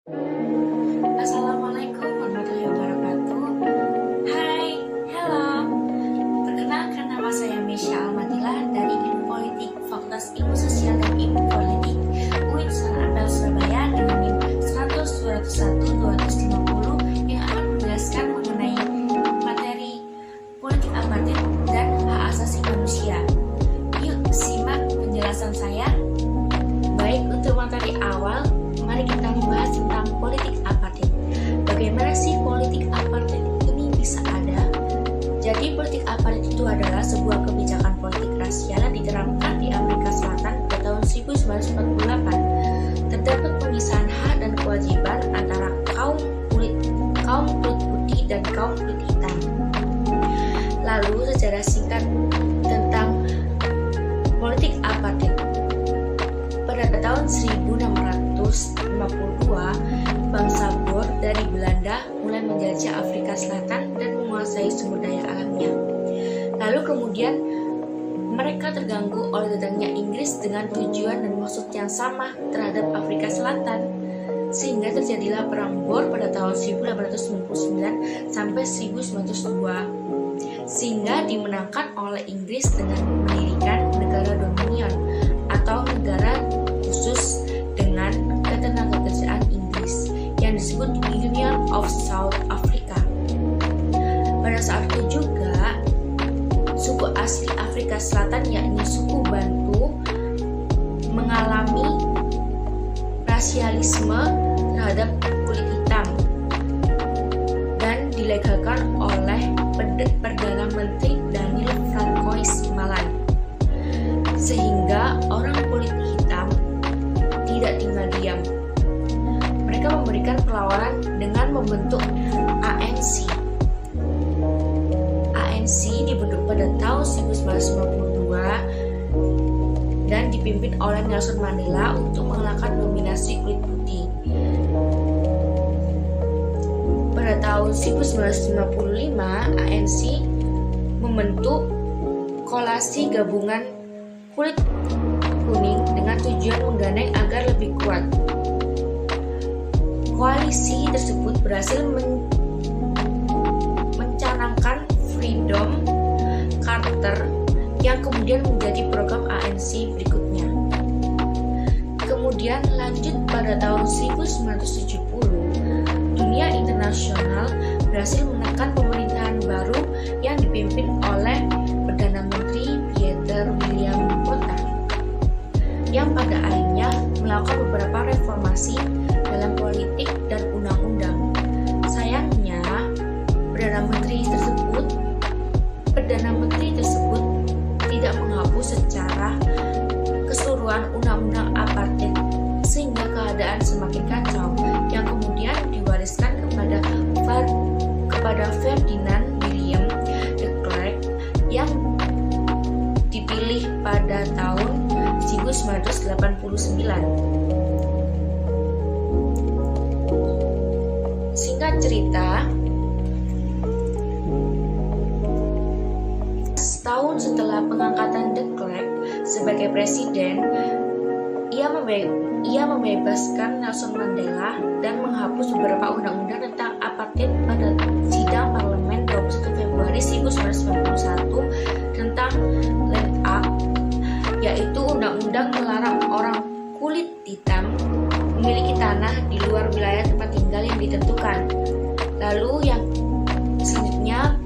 Assalamualaikum warahmatullahi wabarakatuh. Hai, hello. Perkenalkan, nama saya Mesya Almadila dari Ilmu Politik, Fakultas Ilmu Sosial dan Ilmu Politik, UIN Ampel Surabaya dengan NIM 100-201-250 yang akan menjelaskan mengenai materi politik apartheid dan hak asasi manusia. Yuk simak penjelasan saya. Baik, untuk materi awal, mari kita membahas tentang politik apartheid. Bagaimana sih politik apartheid ini bisa ada? Jadi politik apartheid itu adalah sebuah kebijakan politik rasial yang diterapkan di Amerika Selatan pada tahun 1948. Terdapat pemisahan hak dan kewajiban antara kaum kulit putih dan kaum kulit hitam. Lalu sejarah singkat tentang politik apartheid. Pada tahun 1652, bangsa Boer dari Belanda mulai menjajah Afrika Selatan dan menguasai sumber daya alamnya. Lalu kemudian mereka terganggu oleh datangnya Inggris dengan tujuan dan maksud yang sama terhadap Afrika Selatan, sehingga terjadilah perang Boer pada tahun 1899 sampai 1902, sehingga dimenangkan oleh Inggris dengan mendirikan negara Dominion atau negara khusus dengan ketenagakerjaan Inggris yang disebut Union of South Africa. Pada saat itu juga suku asli Afrika Selatan yakni suku Bantu mengalami rasialisme terhadap kulit hitam dan dilegalkan oleh Perdana Menteri Daniel Francois Malan, sehingga orang kulit hitam tidak tinggal diam. Mereka memberikan perlawanan dengan membentuk ANC. ANC dibentuk pada tahun 1952 dan dipimpin oleh Nelson Mandela untuk mengalahkan dominasi kulit putih. Pada tahun 1955, ANC membentuk koalisi gabungan kulit kuning dengan tujuan menggandeng agar lebih kuat. Koalisi tersebut berhasil mencanangkan Freedom Charter yang kemudian menjadi program ANC berikutnya. Kemudian lanjut pada tahun 1970, dunia internasional berhasil menekan pemerintahan baru yang dipimpin oleh Perdana Menteri Pieter William Botha, yang pada akhirnya melakukan beberapa reformasi dalam politik dan undang-undang. Sayangnya, Perdana Menteri tersebut tidak menghapus secara keseluruhan undang-undang apartheid, sehingga keadaan semakin kacau yang kemudian diwariskan kepada Ferdinand William de Klerk yang dipilih pada tahun 1989. Singkat cerita, setahun setelah pengangkatan de Klerk sebagai presiden, ia membebaskan Nelson Mandela dan menghapus beberapa undang-undang tentang apartheid pada sidang parlemen 21 Februari 1991 tentang Land Act, yaitu undang-undang melarang orang kulit hitam memiliki tanah di luar wilayah tempat tinggal yang ditentukan. Lalu yang selanjutnya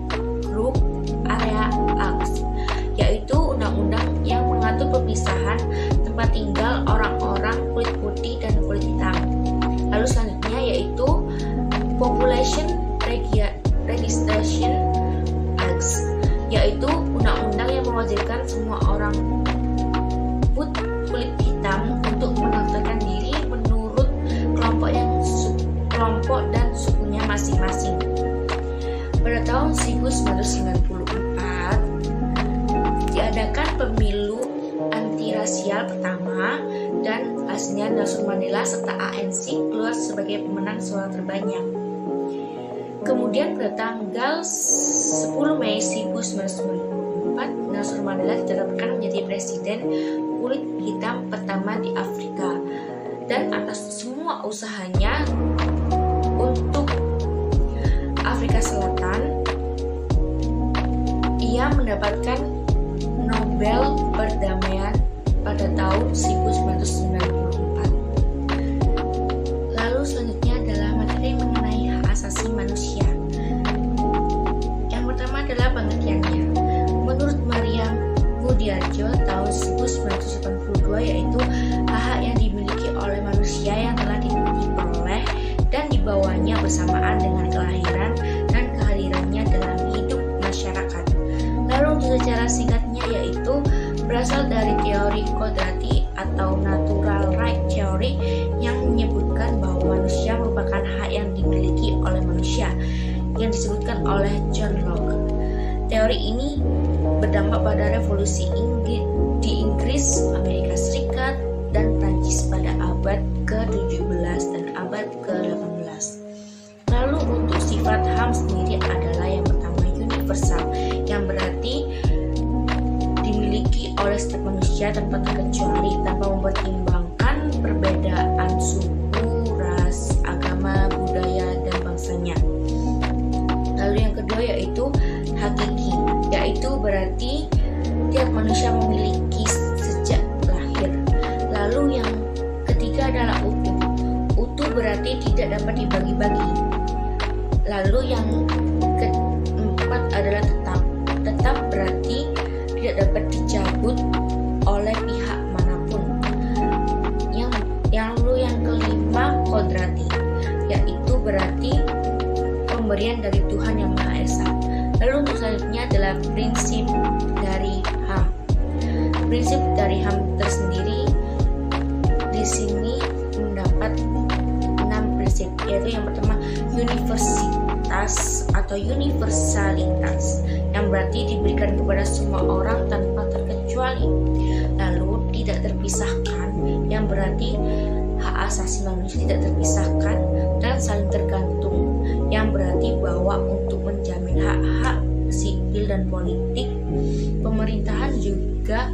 Group Area Act, yaitu undang-undang yang mengatur pemisahan tempat tinggal orang-orang kulit putih dan kulit hitam. Lalu selanjutnya yaitu Population Registration Act, yaitu undang-undang yang mewajibkan semua orang kulit hitam untuk mendaftarkan diri menurut kelompok dan sukunya masing-masing. Pada tahun 1994 diadakan pemilu antirasial pertama dan hasilnya Nelson Mandela serta ANC keluar sebagai pemenang suara terbanyak. Kemudian pada tanggal 10 Mei 1994 Nelson Mandela ditetapkan menjadi presiden kulit hitam pertama di Afrika dan atas semua usahanya untuk Afrika Selatan, ia mendapatkan Nobel Perdamaian pada tahun 1994. Lalu selanjutnya adalah materi mengenai hak asasi manusia. Yang pertama adalah pengertiannya. Menurut Maryam Budiarjo tahun 1982, yaitu hak-hak yang dimiliki oleh manusia yang telah diperoleh dan dibawanya bersamaan dengan kelahiran dan kehadirannya dalam hidup masyarakat. Lalu untuk secara singkatnya yaitu berasal dari teori kodrati atau natural right theory yang menyebutkan bahwa manusia merupakan hak yang dimiliki oleh manusia yang disebutkan oleh John Locke. Teori ini berdampak pada revolusi di Inggris, Amerika Serikat, dan Prancis pada abad ke-17 dan abad ke-18. Lalu untuk sifat HAM sendiri adalah yang pertama universal, yang berarti dimiliki oleh setiap manusia tanpa terkecuali, tanpa mempertimbangkan perbedaan suku, ras, agama, budaya, dan bangsanya. Lalu yang kedua yaitu hakiki, yaitu berarti tiap manusia memiliki sejak lahir. Lalu yang ketiga adalah utuh. Utuh berarti tidak dapat dibagi-bagi. Lalu yang keempat adalah tetap. Tetap berarti tidak dapat dicabut oleh pihak manapun. Lalu yang kelima kodrati, yaitu berarti pemberian dari Tuhan Yang Maha Esa. Lalu untuk selanjutnya adalah prinsip dari HAM. Prinsip dari HAM tersendiri di sini mendapat 6 prinsip, yaitu yang pertama universitas atau universalitas, yang berarti diberikan kepada semua orang tanpa terkecuali. Lalu tidak terpisahkan, yang berarti hak asasi manusia tidak terpisahkan dan saling tergantung, yang berarti bahwa untuk menjamin hak-hak sipil dan politik, pemerintahan juga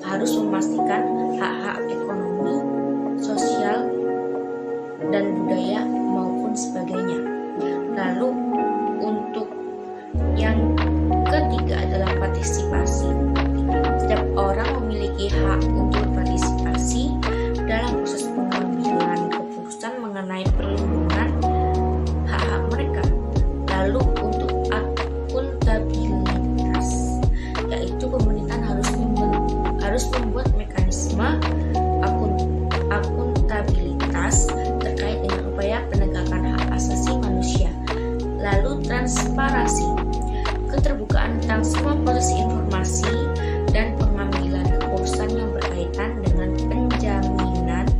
harus memastikan hak-hak ekonomi, sosial, dan budaya maupun sebagainya. Lalu untuk yang ketiga adalah partisipasi. Setiap orang memiliki hak untuk berpartisipasi dalam proses pengambilan keputusan mengenai perlindungan hak-hak mereka. Lalu untuk akuntabilitas, yaitu pemerintahan harus membuat mekanisme akuntabilitas terkait dengan upaya penegakan hak asasi manusia. Lalu transparansi, keterbukaan tentang semua proses informasi dan pengambilan keputusan yang berkaitan dengan penjaminan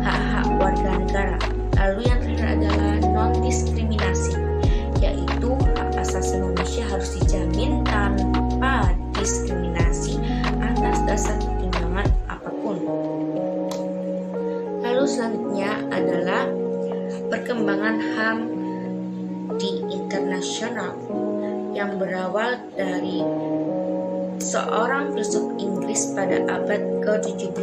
hak-hak warga negara. Lalu yang terakhir adalah non-diskriminasi, yaitu hak asasi manusia harus dijamin tanpa diskriminasi atas dasar pertimbangan apapun. Lalu selanjutnya adalah perkembangan HAM di internasional, yang berawal dari seorang filsuf Inggris pada abad ke-17,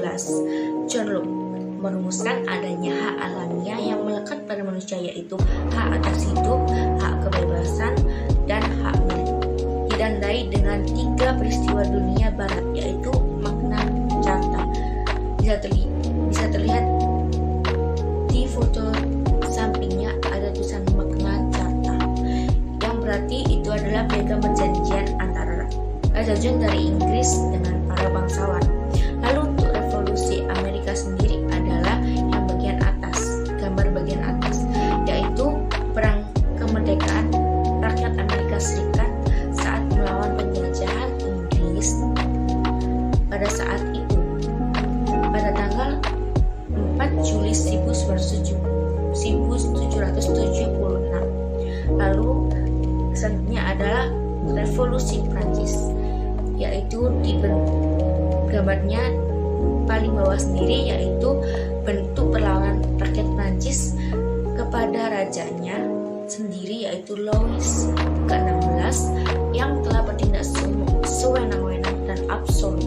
John Locke, merumuskan adanya hak alamiah yang melekat pada manusia, yaitu hak atas hidup, hak kebebasan, dan hak milik. Ditandai dengan 3 peristiwa dunia barat, yaitu Magna Carta. Bisa terlihat di foto sampingnya ada tulisan Magna Carta, yang berarti itu adalah piagam perjanjian dari Inggris dengan para bangsawan. Lalu untuk revolusi Amerika sendiri adalah yang bagian atas, gambar bagian atas, yaitu perang kemerdekaan rakyat Amerika Serikat saat melawan penjajahan Inggris pada saat itu, pada tanggal 4 Juli 1776. Lalu selanjutnya adalah revolusi Prancis, yaitu di gambarnya paling bawah sendiri, yaitu bentuk perlawanan rakyat Prancis kepada rajanya sendiri, yaitu Louis ke-16 yang telah bertindak sewenang-wenang dan absolut.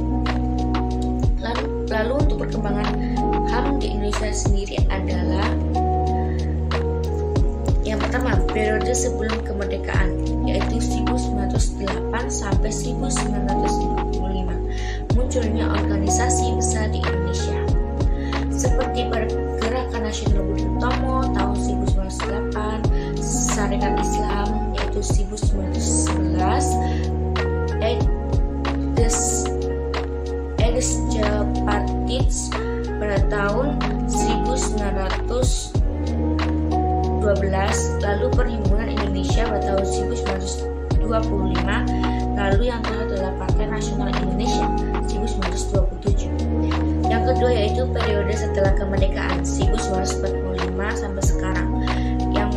Lalu untuk perkembangan HAM Indonesia sendiri adalah yang pertama, periode sebelum kemerdekaan, yaitu 1908 sampai 1945. Munculnya organisasi besar di Indonesia, seperti Pergerakan Nasional Budi Utomo tahun 1908, Sarekat Islam yaitu 1911, Partits pada tahun 1912, lalu Perhimpunan Indonesia pada tahun 1925, lalu yang terakhir adalah Partai Nasional Indonesia 1927. Yang kedua yaitu periode setelah kemerdekaan 1945 sampai sekarang, yang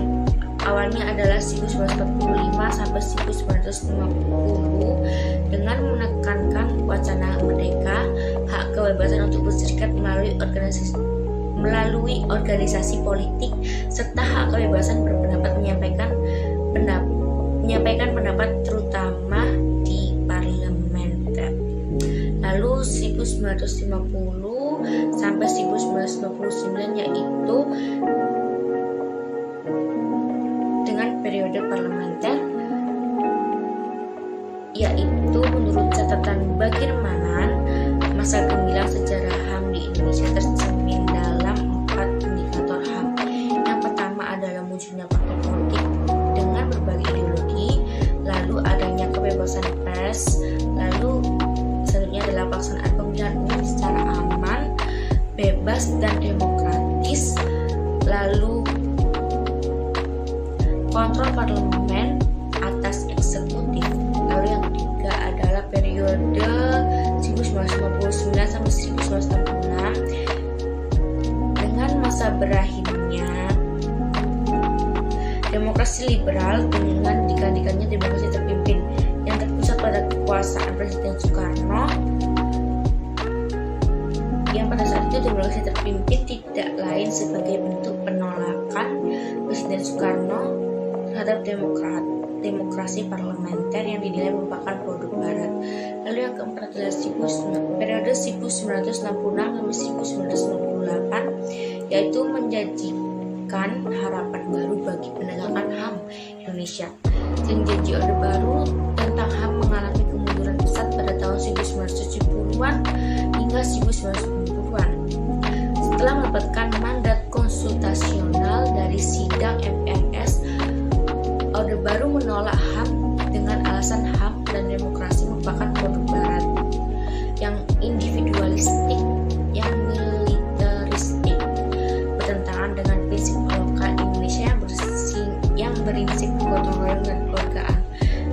awalnya adalah 1945 sampai 1950 dengan menekankan wacana merdeka, hak kebebasan untuk berserikat melalui organisasi politik, serta hak kebebasan berpendapat menyampaikan pendapat terutama di parlementer. Lalu 1950 sampai 1959 yaitu dengan periode parlementer, yaitu menurut catatan Bagirmanan, masa gemilang sejarah HAM di Indonesia tercermin dalam 4 indikator HAM. Yang pertama adalah munculnya partai politik dengan berbagai ideologi, lalu adanya kebebasan pers, lalu selanjutnya adalah pelaksanaan pemilihan umum secara aman, bebas dan demokratis, lalu kontrol parlemen atas eksekutif. Lalu yang ketiga adalah periode 1959 sampai 1966 dengan masa berakhirnya demokrasi liberal dengan digantikannya demokrasi terpimpin yang terpusat pada kekuasaan Presiden Soekarno, yang pada saat itu demokrasi terpimpin tidak lain sebagai bentuk penolakan Presiden Soekarno terhadap demokrasi parlementer yang dinilai merupakan produk Barat. Lalu yang keempat adalah periode 1966 sampai 1968, yaitu menjanjikan harapan baru bagi penegakan HAM Indonesia. Janji Orde Baru tentang HAM mengalami kemunduran pesat pada tahun 1970-an hingga 1990-an. Setelah mendapatkan mandat konsultasional dari sidang MPRS, Orde Baru menolak HAM dengan alasan HAM dan demokrasi merupakan produk Barat yang individualistik, yang militeristik, bertentangan dengan prinsip lokal Indonesia yang berinsip gotong royong dan kekeluargaan.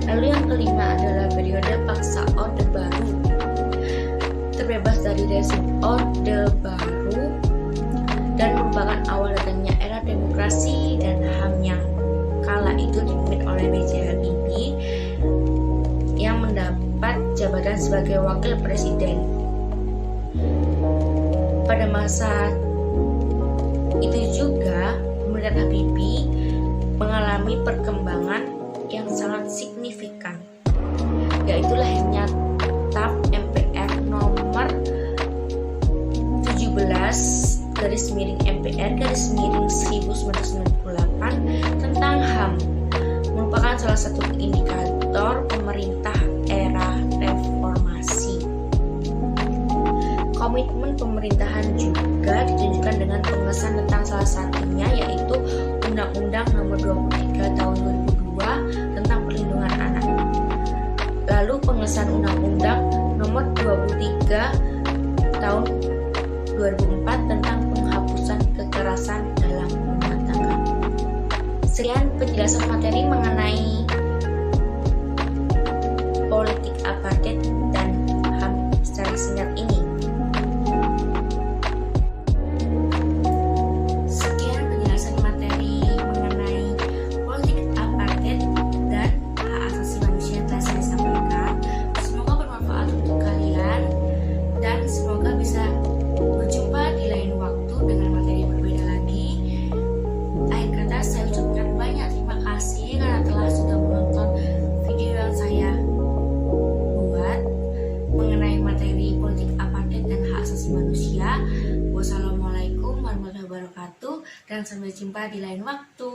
Lalu yang kelima adalah periode paksa Orde Baru, terbebas dari rezim Orde Baru dan merupakan awal datangnya era demokrasi dan HAM yang kala itu dipimpin oleh B.J. Habibie yang mendapat jabatan sebagai wakil presiden. Pada masa itu juga pemerintahan Habibie mengalami perkembangan yang sangat signifikan, yaitu lahirnya TAP MPR nomor 17/MPR/1998 tentang HAM, merupakan salah satu indikator pemerintah era reformasi. Komitmen pemerintahan juga ditunjukkan dengan pengesahan tentang salah satunya yaitu Undang-Undang Nomor 23 Tahun 2002 tentang Perlindungan Anak. Lalu pengesahan Undang-Undang Nomor 23 Tahun 2004 tentang penghapusan kekerasan dalam rumah tangga. Sekian penjelasan materi mengenai politik apartheid dan HAM secara singkat ini. Sekian penjelasan materi mengenai politik apartheid dan hak asasi manusia yang telah saya sampaikan. Semoga bermanfaat untuk kalian dan semoga bisa berjumpa di lain waktu dengan materi berbeda lagi. Akhir kata saya ucapkan banyak terima kasih karena telah sudah dan sampai jumpa di lain waktu.